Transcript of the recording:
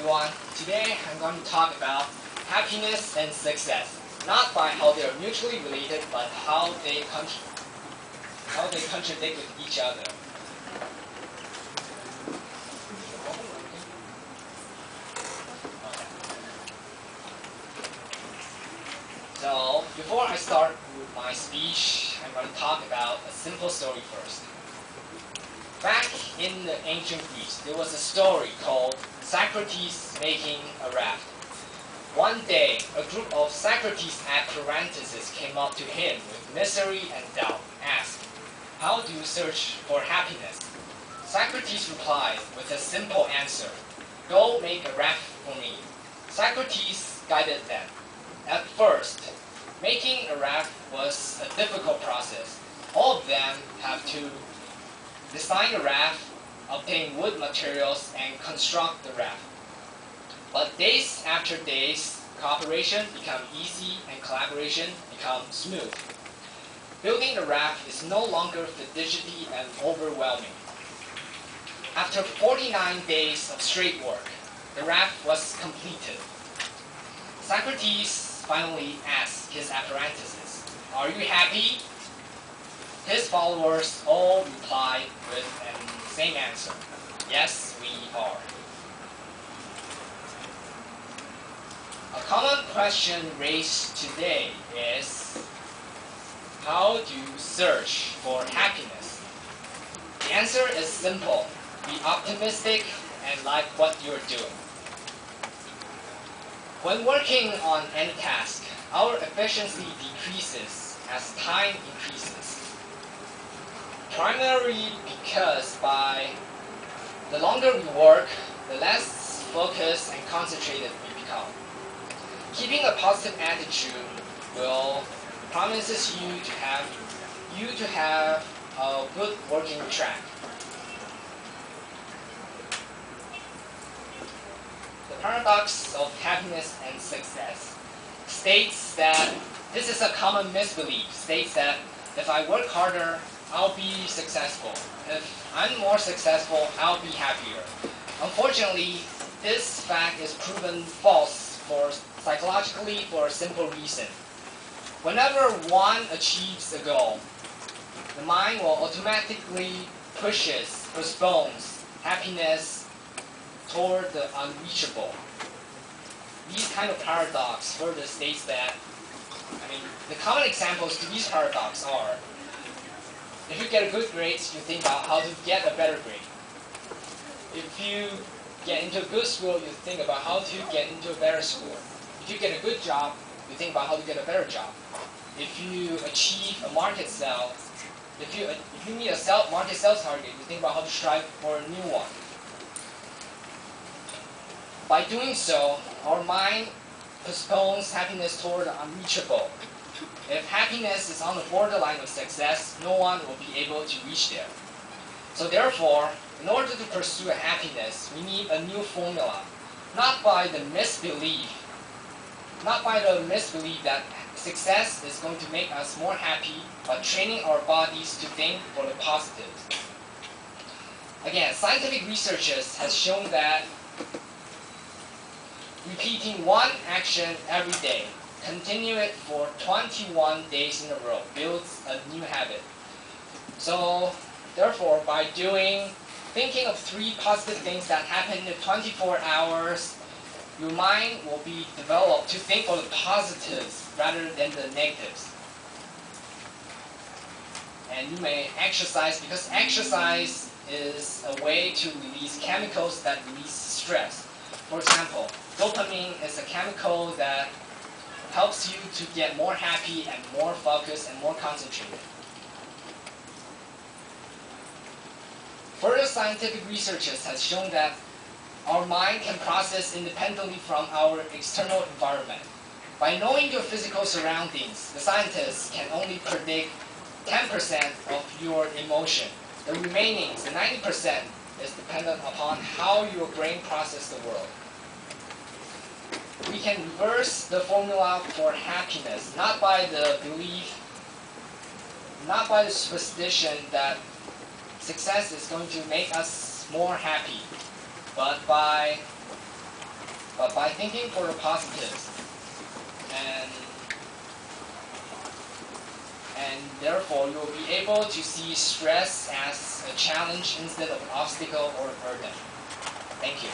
everyone. Today I'm going to talk about happiness and success, not by how they are mutually related, but how they contradict with each other. So before I start with my speech, I'm going to talk about a simple story first. Back in the ancient Greece, there was a story called Socrates making a raft. One day, a group of Socrates' apprentices came up to him with misery and doubt, asked, "How do you search for happiness?" Socrates replied with a simple answer, "Go make a raft for me." Socrates guided them. At first, making a raft was a difficult process. All of them have to design a raft, obtain wood materials, and construct the raft. But days after days, cooperation becomes easy and collaboration becomes smooth. Building the raft is no longer fidgety and overwhelming. After 49 days of straight work, the raft was completed. Socrates finally asked his apprentices, "Are you happy?" His followers all replied with the same answer, "Yes, we are." A common question raised today is, how do you search for happiness? The answer is simple. Be optimistic and like what you're doing. When working on any task, our efficiency decreases as time increases. Primarily because the longer we work, the less focused and concentrated we become. Keeping a positive attitude promises you to have a good working track. The paradox of happiness and success states that this is a common misbelief. States that if I work harder, I'll be successful. If I'm more successful, I'll be happier. Unfortunately, this fact is proven false psychologically for a simple reason. Whenever one achieves a goal, the mind will automatically postpones happiness toward the unreachable. These kind of paradox further states that, the common examples to these paradox are, if you get a good grade, you think about how to get a better grade. If you get into a good school, you think about how to get into a better school. If you get a good job, you think about how to get a better job. If you achieve a market sale, if you meet a market sales target, you think about how to strive for a new one. By doing so, our mind postpones happiness toward the unreachable. If happiness is on the borderline of success, no one will be able to reach there. So therefore, in order to pursue happiness, we need a new formula, not by the misbelief that success is going to make us more happy, but training our bodies to think for the positives. Again, scientific researches has shown that repeating one action every day, continue it for 21 days in a row, builds a new habit. So therefore, by thinking of 3 positive things that happen in 24 hours, your mind will be developed to think for the positives rather than the negatives. And you may exercise, because exercise is a way to release chemicals that release stress. For example, dopamine is a chemical that helps you to get more happy and more focused and more concentrated. Further scientific researches has shown that our mind can process independently from our external environment. By knowing your physical surroundings, the scientists can only predict 10% of your emotion. The remaining, the 90%, is dependent upon how your brain processes the world. We can reverse the formula for happiness, not by the superstition that success is going to make us more happy, but by but by thinking for the positives. And therefore you will be able to see stress as a challenge instead of an obstacle or a burden. Thank you.